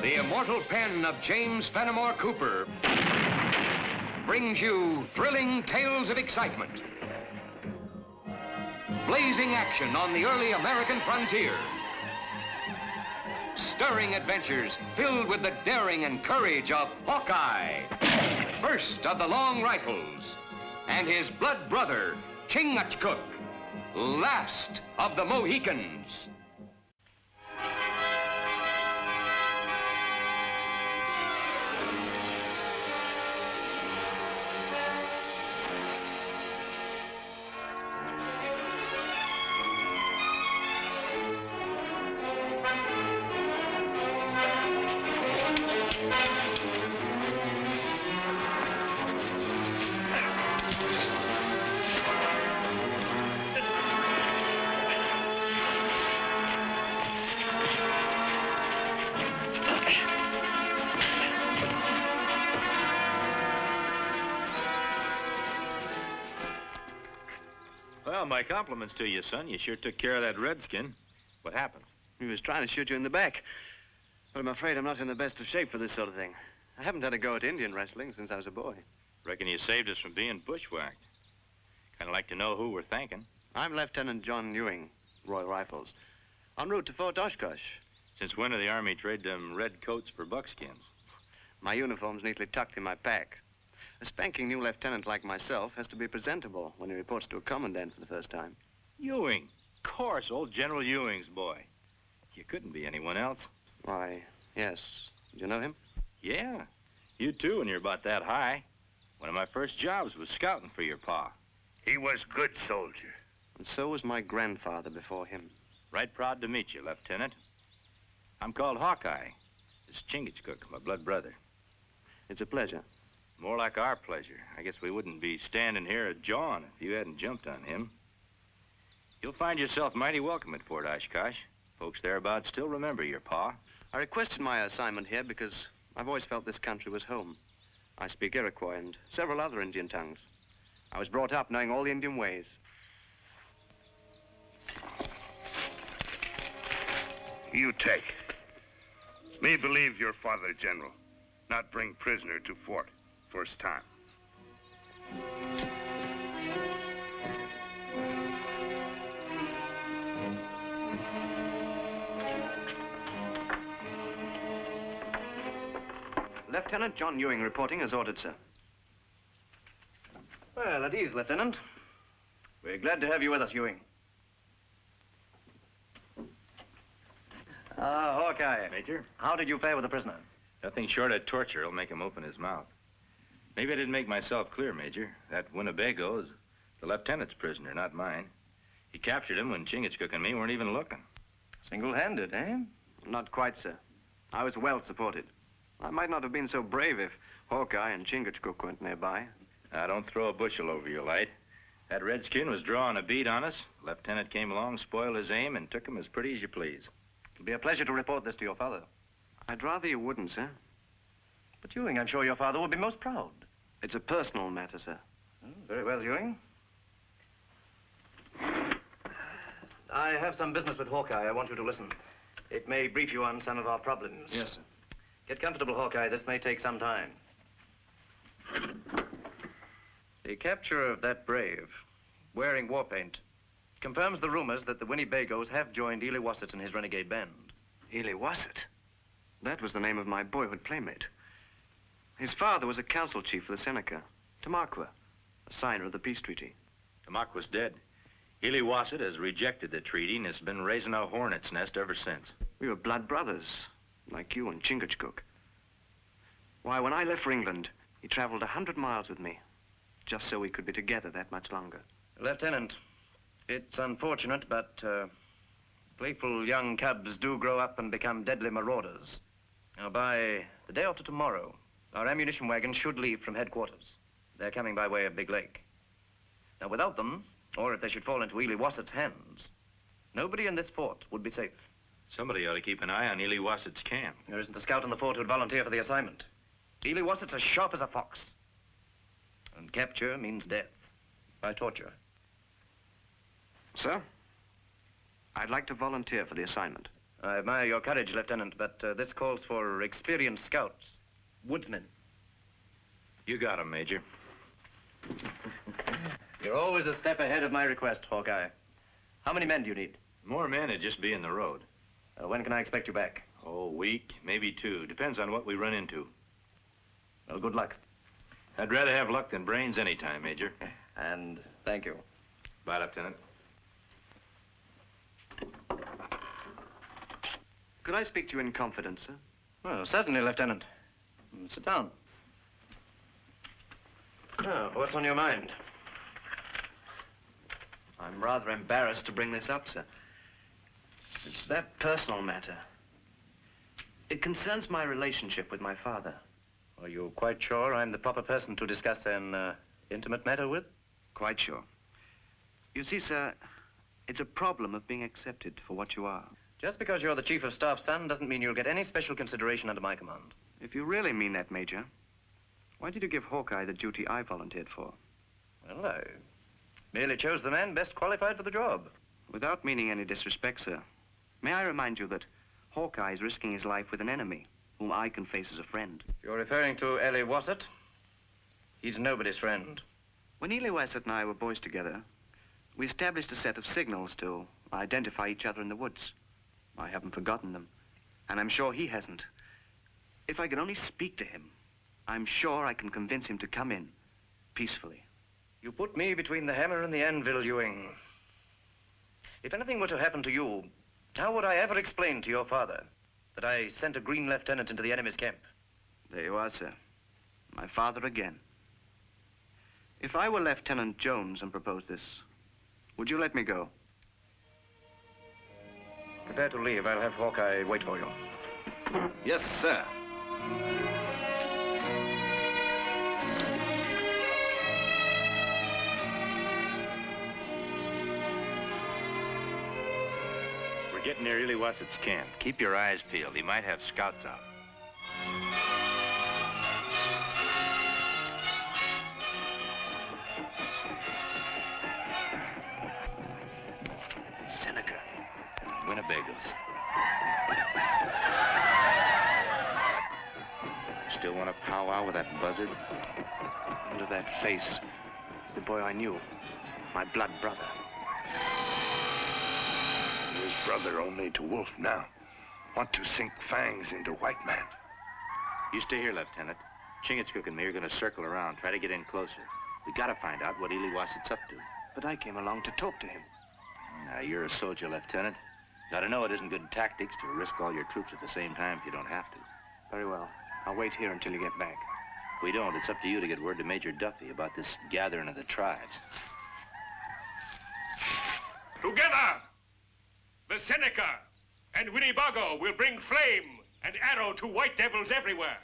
The immortal pen of James Fenimore Cooper brings you thrilling tales of excitement, blazing action on the early American frontier, stirring adventures filled with the daring and courage of Hawkeye, first of the long rifles, and his blood brother, Chingachgook, last of the Mohicans. Well, my compliments to you, son. You sure took care of that redskin. What happened? He was trying to shoot you in the back. But I'm afraid I'm not in the best of shape for this sort of thing. I haven't had a go at Indian wrestling since I was a boy. Reckon you saved us from being bushwhacked. Kind of like to know who we're thanking. I'm Lieutenant John Ewing, Royal Rifles, en route to Fort Oshkosh. Since when did the Army trade them red coats for buckskins? My uniform's neatly tucked in my pack. A spanking new lieutenant like myself has to be presentable when he reports to a commandant for the first time. Ewing. Of course, old General Ewing's boy. You couldn't be anyone else. Why, yes. Did you know him? Yeah. You too, when you're about that high. One of my first jobs was scouting for your pa. He was good soldier. And so was my grandfather before him. Right proud to meet you, Lieutenant. I'm called Hawkeye. This is Chingachgook, my blood brother. It's a pleasure. More like our pleasure. I guess we wouldn't be standing here at John if you hadn't jumped on him. You'll find yourself mighty welcome at Fort Oshkosh. Folks thereabouts still remember your pa. I requested my assignment here because I've always felt this country was home. I speak Iroquois and several other Indian tongues. I was brought up knowing all the Indian ways. You take. Me believe your father, General. Not bring prisoner to fort. First time. Lieutenant John Ewing reporting as ordered, sir. Well, at ease, Lieutenant. We're glad to have you with us, Ewing. Hawkeye. Major? How did you fare with the prisoner? Nothing short of torture will make him open his mouth. Maybe I didn't make myself clear, Major. That Winnebago is the lieutenant's prisoner, not mine. He captured him when Chingachgook and me weren't even looking. Single-handed, eh? Not quite, sir. I was well supported. I might not have been so brave if Hawkeye and Chingachgook weren't nearby. Now, don't throw a bushel over your light. That redskin was drawing a bead on us. Lieutenant came along, spoiled his aim, and took him as pretty as you please. It'll be a pleasure to report this to your father. I'd rather you wouldn't, sir. But Ewing, I'm sure your father would be most proud. It's a personal matter, sir. Oh, very well, Ewing. I have some business with Hawkeye. I want you to listen. It may brief you on some of our problems. Yes, sir. Get comfortable, Hawkeye. This may take some time. The capture of that brave, wearing war paint, confirms the rumors that the Winnebagos have joined Ely Wassett and his renegade band. Ely Wassett? That was the name of my boyhood playmate. His father was a council chief for the Seneca, Tamaqua, a signer of the peace treaty. Tamaqua dead. Ely Wassett has rejected the treaty and has been raising a hornet's nest ever since. We were blood brothers, like you and Chingachgook. Why, when I left for England, he traveled 100 miles with me, just so we could be together that much longer. Lieutenant, it's unfortunate, but playful young cubs do grow up and become deadly marauders. Now, by the day after tomorrow, our ammunition wagons should leave from headquarters. They're coming by way of Big Lake. Now, without them, or if they should fall into Ely Wassett's hands, nobody in this fort would be safe. Somebody ought to keep an eye on Ely Wassett's camp. There isn't a scout in the fort who'd volunteer for the assignment. Ely Wassett's as sharp as a fox. And capture means death by torture. Sir, I'd like to volunteer for the assignment. I admire your courage, Lieutenant, but this calls for experienced scouts, woodsmen. You got him, Major. You're always a step ahead of my request, Hawkeye. How many men do you need? More men would just be in the road. When can I expect you back? Oh, a week, maybe 2. Depends on what we run into. Well, good luck. I'd rather have luck than brains any time, Major. And thank you. Bye, Lieutenant. Could I speak to you in confidence, sir? Well, certainly, Lieutenant. Sit down. Oh, what's on your mind? I'm rather embarrassed to bring this up, sir. It's that personal matter. It concerns my relationship with my father. Are you quite sure I'm the proper person to discuss an intimate matter with? Quite sure. You see, sir, it's a problem of being accepted for what you are. Just because you're the Chief of Staff's son doesn't mean you'll get any special consideration under my command. If you really mean that, Major, why did you give Hawkeye the duty I volunteered for? Well, I merely chose the man best qualified for the job. Without meaning any disrespect, sir, may I remind you that Hawkeye is risking his life with an enemy whom I can face as a friend. If you're referring to Ellie Wassett, he's nobody's friend. When Ely Wassett and I were boys together, we established a set of signals to identify each other in the woods. I haven't forgotten them, and I'm sure he hasn't. If I can only speak to him, I'm sure I can convince him to come in peacefully. You put me between the hammer and the anvil, Ewing. If anything were to happen to you, how would I ever explain to your father that I sent a green lieutenant into the enemy's camp? There you are, sir. My father again. If I were Lieutenant Jones and proposed this, would you let me go? Prepare to leave. I'll have Hawkeye wait for you. Yes, sir. We're getting near Ely Wassett's camp. Keep your eyes peeled. He might have scouts out. Seneca. Winnebagos. Still want to powwow with that buzzard? Under that face, the boy I knew, my blood brother. His brother only to Wolf now. Want to sink fangs into white man. You stay here, Lieutenant. Chingachgook and me are going to circle around, try to get in closer. We got to find out what Ely Wassett's up to. But I came along to talk to him. Now, you're a soldier, Lieutenant. Got to know it isn't good tactics to risk all your troops at the same time if you don't have to. Very well. I'll wait here until you get back. If we don't, it's up to you to get word to Major Duffy about this gathering of the tribes. Together, the Seneca and Winnebago will bring flame and arrow to white devils everywhere.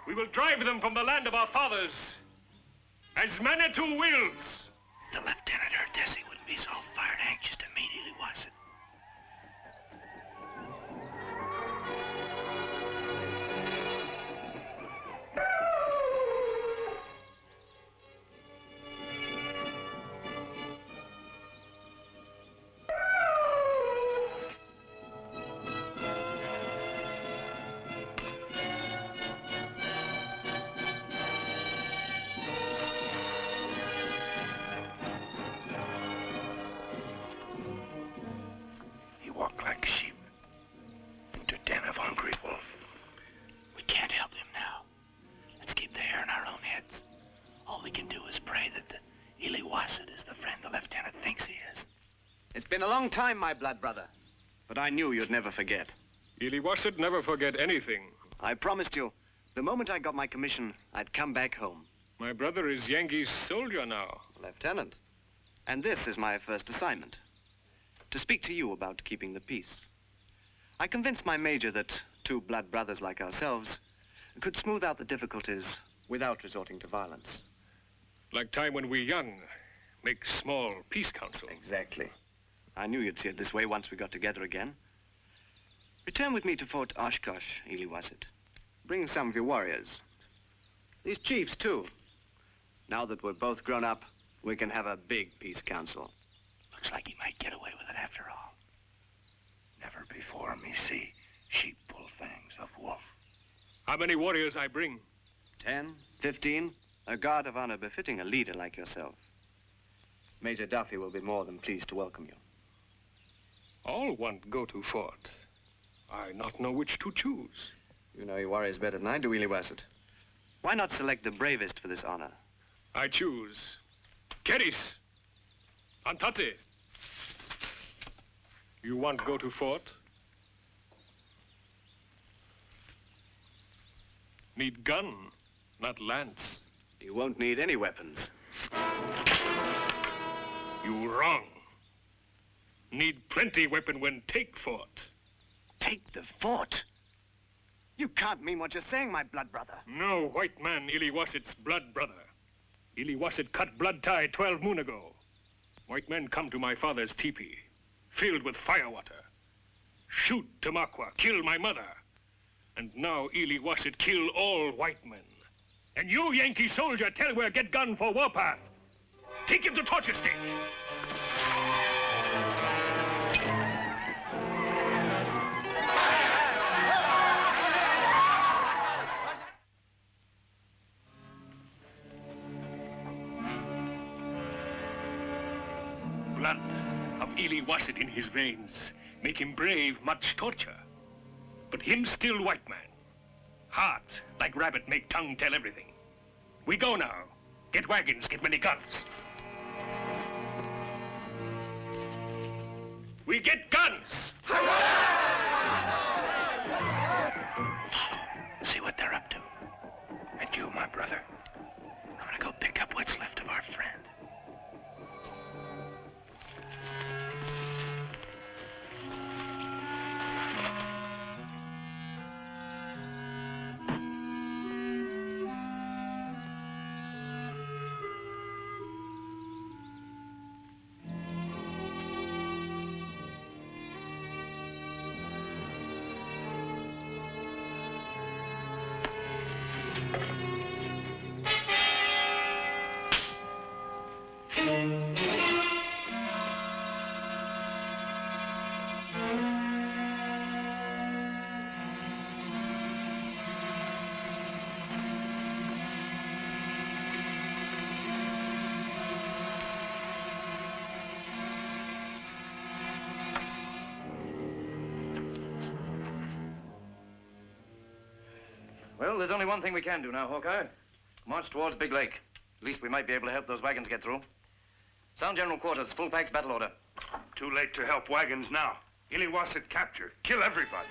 We will drive them from the land of our fathers, as Manitou wills. If the lieutenant heard this, he wouldn't be so fired anxious to meet Ely Wassett. It's been a long time, my blood brother. But I knew you'd never forget. Ely Wassett never forget anything. I promised you, the moment I got my commission, I'd come back home. My brother is Yankee's soldier now. Lieutenant. And this is my first assignment. To speak to you about keeping the peace. I convinced my major that 2 blood brothers like ourselves could smooth out the difficulties without resorting to violence. Like time when we young, make small peace council. Exactly. I knew you'd see it this way once we got together again. Return with me to Fort Oshkosh, Ely Wassett. Bring some of your warriors. These chiefs, too. Now that we're both grown up, We can have a big peace council. Looks like he might get away with it after all. Never before me see sheep pull fangs of wolf. How many warriors I bring? 10, 15, a guard of honor befitting a leader like yourself. Major Duffy will be more than pleased to welcome you. All want go to fort. I not know which to choose. You know your warriors better than I do, Iliwassat. Why not select the bravest for this honor? I choose Keris, Antate. You want go to fort? Need gun, not lance. You won't need any weapons. You wrong. Need plenty weapon when take fort. Take the fort? You can't mean what you're saying, my blood brother. No white man Iliwassat's blood brother. Iliwassat cut blood tie 12 moon ago. White men come to my father's teepee, filled with firewater. Shoot Tamakwa, kill my mother. And now Iliwassat kill all white men. And you, Yankee soldier, tell where get gun for warpath. Take him to torture stake. Blood of Iliwassat in his veins make him brave much torture. But him still white man. Heart like rabbit make tongue tell everything. We go now. Get wagons, get many guns. We get guns! Follow. See what they're up to. And you, my brother. I'm gonna go pick up what's left of our friend. Well, there's only one thing we can do now, Hawkeye. March towards Big Lake. At least we might be able to help those wagons get through. Sound general quarters, full packs, battle order. Too late to help wagons now. Iliwassat capture. Kill everybody.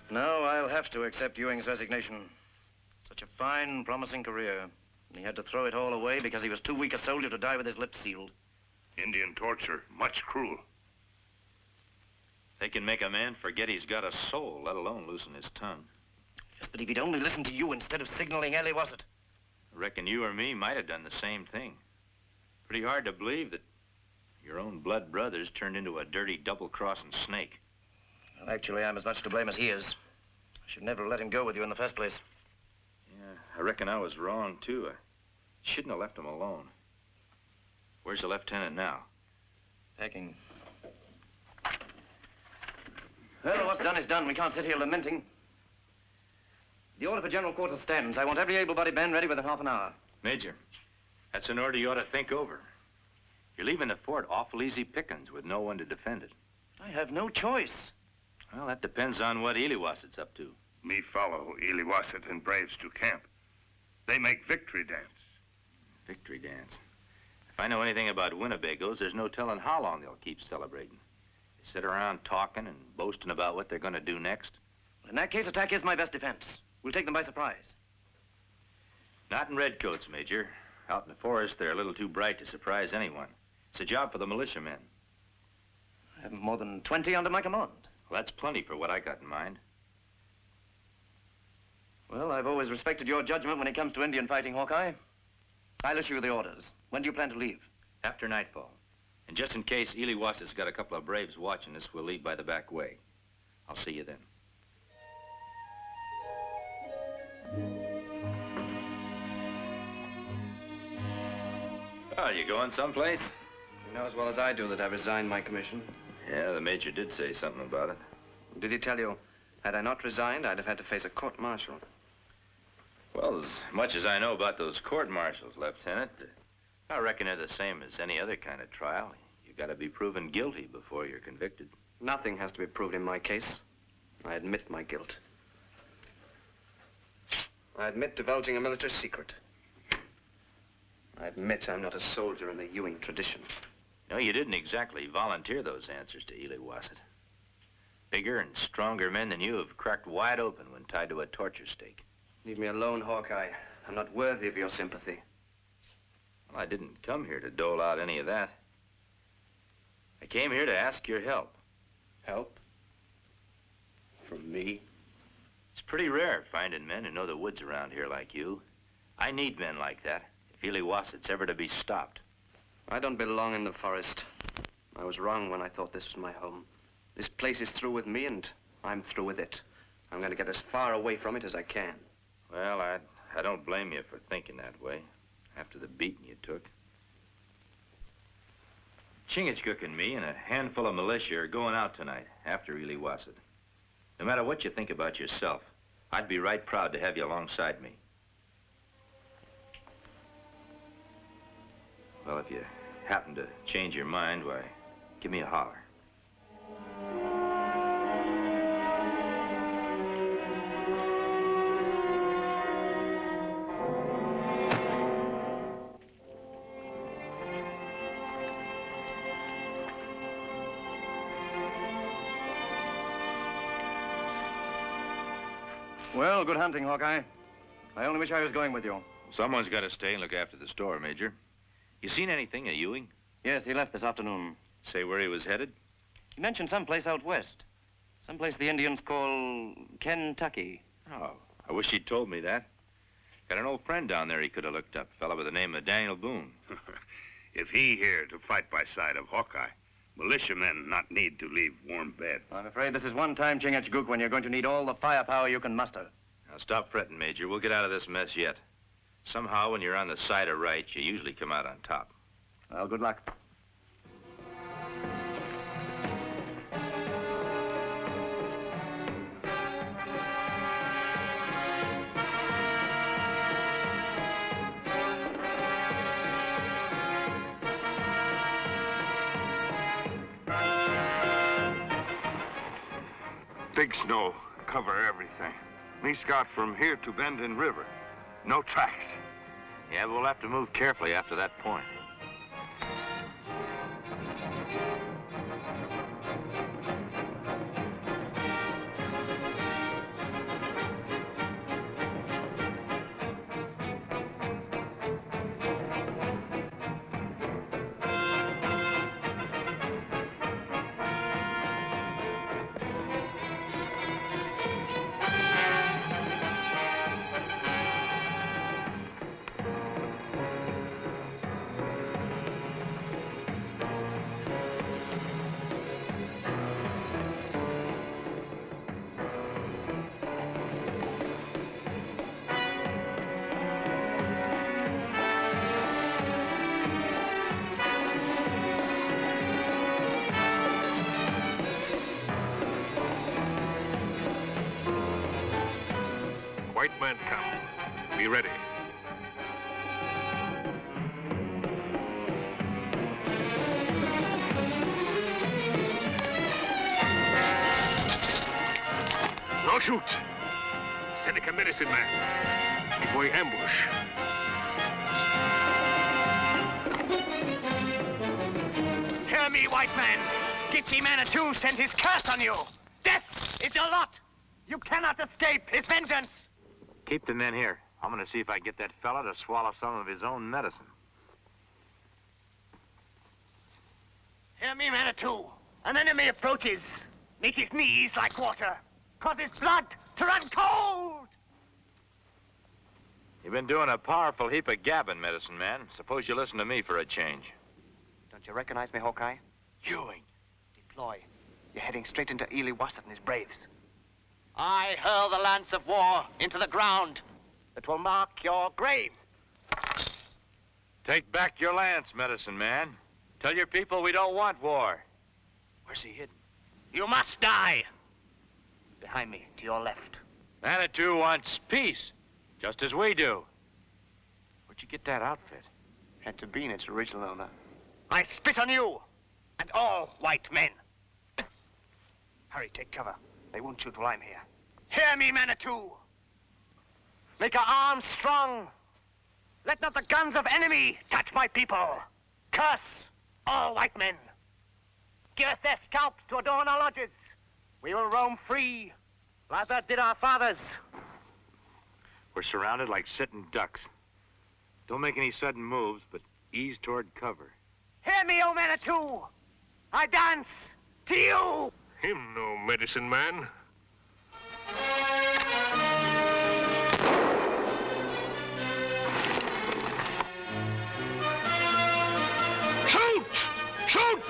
No, I'll have to accept Ewing's resignation. Such a fine, promising career. And he had to throw it all away because he was too weak a soldier to die with his lips sealed. Indian torture, much cruel. They can make a man forget he's got a soul, let alone loosen his tongue. Yes, but if he'd only listened to you instead of signaling Iliwassat. I reckon you or me might have done the same thing. Pretty hard to believe that your own blood brothers turned into a dirty double-crossing snake. Well, actually, I'm as much to blame as he is. I should never have let him go with you in the first place. Yeah, I reckon I was wrong, too. I shouldn't have left him alone. Where's the lieutenant now? Packing. Well, what's done is done. We can't sit here lamenting. The order for general quarters stands. I want every able-bodied man ready within half an hour. Major, that's an order you ought to think over. You're leaving the fort awful easy pickings with no one to defend it. I have no choice. Well, that depends on what Iliwassat's up to. Me follow Iliwassat and braves to camp. They make victory dance. Victory dance. If I know anything about Winnebagos, there's no telling how long they'll keep celebrating. They sit around talking and boasting about what they're going to do next. In that case, attack is my best defense. We'll take them by surprise. Not in redcoats, Major. Out in the forest, they're a little too bright to surprise anyone. It's a job for the militiamen. I have more than 20 under my command. Well, that's plenty for what I got in mind. Well, I've always respected your judgment when it comes to Indian fighting, Hawkeye. I'll issue the orders. When do you plan to leave? After nightfall. And just in case Iliwassat's got a couple of braves watching us, we'll leave by the back way. I'll see you then. Oh, you going someplace? You know as well as I do that I resigned my commission. Yeah, the major did say something about it. Did he tell you, had I not resigned, I'd have had to face a court-martial? Well, as much as I know about those court-martials, Lieutenant, I reckon they're the same as any other kind of trial. You gotta be proven guilty before you're convicted. Nothing has to be proved in my case. I admit my guilt. I admit divulging a military secret. I admit I'm not a soldier in the Ewing tradition. No, you didn't exactly volunteer those answers to Ely Wassett. Bigger and stronger men than you have cracked wide open when tied to a torture stake. Leave me alone, Hawkeye. I'm not worthy of your sympathy. Well, I didn't come here to dole out any of that. I came here to ask your help. Help? From me? It's pretty rare finding men who know the woods around here like you. I need men like that if Ely Wassett's ever to be stopped. I don't belong in the forest. I was wrong when I thought this was my home. This place is through with me, and I'm through with it. I'm going to get as far away from it as I can. Well, I don't blame you for thinking that way, after the beating you took. Chingachgook and me and a handful of militia are going out tonight, after Ely Wassett. No matter what you think about yourself, I'd be right proud to have you alongside me. Well, if you happen to change your mind, why, give me a holler. Well, good hunting, Hawkeye. I only wish I was going with you. Someone's got to stay and look after the store, Major. You seen anything of Ewing? Yes, he left this afternoon. Say where he was headed? He mentioned someplace out west. Someplace the Indians call Kentucky. Oh, I wish he'd told me that. Got an old friend down there he could have looked up, a fella by the name of Daniel Boone. If he here to fight by side of Hawkeye, militiamen not need to leave warm bed. I'm afraid this is one time, Chingachgook, when you're going to need all the firepower you can muster. Now, stop fretting, Major. We'll get out of this mess yet. Somehow, when you're on the side of right, you usually come out on top. Well, good luck. Big snow cover everything. Me scout from here to Bendin River. No tracks. Yeah, but we'll have to move carefully after that point. White man come. Be ready. No shoot. Seneca medicine man. Before you ambush. Hear me, white man. Gitche Manitou sent his curse on you. Death is your lot. You cannot escape his vengeance. Keep the men here. I'm gonna see if I can get that fella to swallow some of his own medicine. Hear me, Manitou. An enemy approaches. Make his knees like water. Cause his blood to run cold. You've been doing a powerful heap of gabbing, medicine man. Suppose you listen to me for a change. Don't you recognize me, Hawkeye? Ewing. Deploy. You're heading straight into Ely Wasset and his braves. I hurl the lance of war into the ground. It will mark your grave. Take back your lance, medicine man. Tell your people we don't want war. Where's he hidden? You must die. Behind me, to your left. Manitou wants peace, just as we do. Where'd you get that outfit? Had to be in its original owner. I spit on you and all white men. Hurry, take cover. They won't shoot while I'm here. Hear me, Manitou. Make our arms strong. Let not the guns of enemy touch my people. Curse all white men. Give us their scalps to adorn our lodges. We will roam free, as did our fathers. We're surrounded like sitting ducks. Don't make any sudden moves, but ease toward cover. Hear me, O Manitou. I dance to you. Him no medicine man. Shoot! Shoot!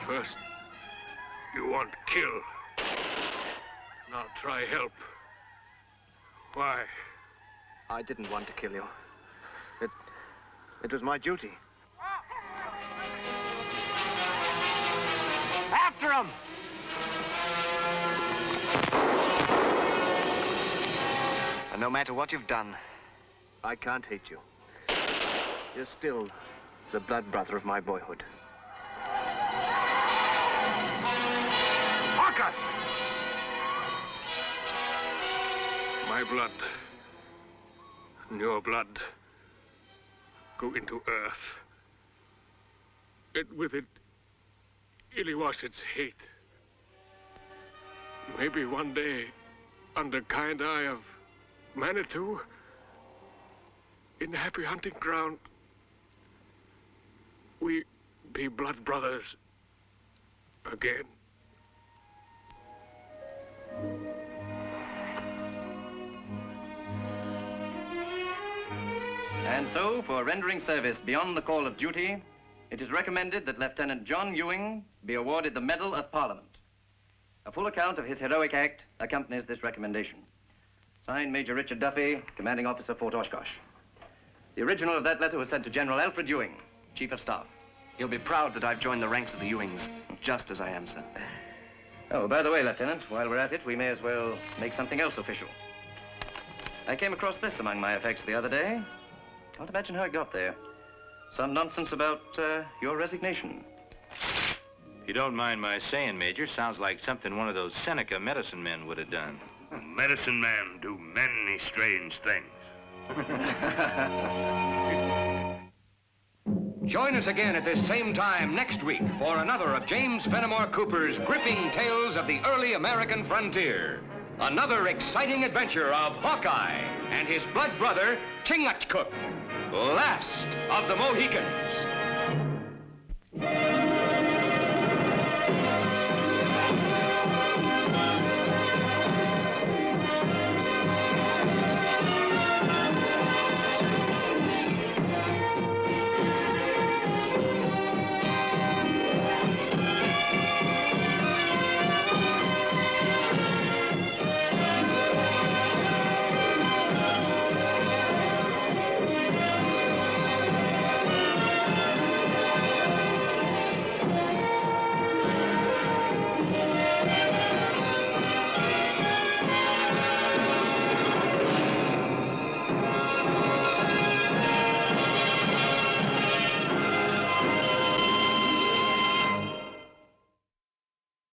First, you want to kill. Now try help. Why? I didn't want to kill you. It was my duty. After him! And no matter what you've done, I can't hate you. You're still the blood brother of my boyhood. Hawkeye! My blood and your blood go into earth. And with it, Ely Wasset's hate. Maybe one day, under kind eye of Manitou, in the happy hunting ground, we be blood brothers again. And so, for rendering service beyond the call of duty, it is recommended that Lieutenant John Ewing be awarded the Medal of Parliament. A full account of his heroic act accompanies this recommendation. Signed, Major Richard Duffy, Commanding Officer, Fort Oshkosh. The original of that letter was sent to General Alfred Ewing, Chief of Staff. He'll be proud that I've joined the ranks of the Ewings, just as I am, sir. Oh, by the way, Lieutenant, while we're at it, we may as well make something else official. I came across this among my effects the other day. Can't imagine how it got there. Some nonsense about your resignation. If you don't mind my saying, Major, sounds like something one of those Seneca medicine men would have done. Medicine men do many strange things. Join us again at this same time next week for another of James Fenimore Cooper's gripping tales of the early American frontier. Another exciting adventure of Hawkeye and his blood brother, Chingachgook, last of the Mohicans.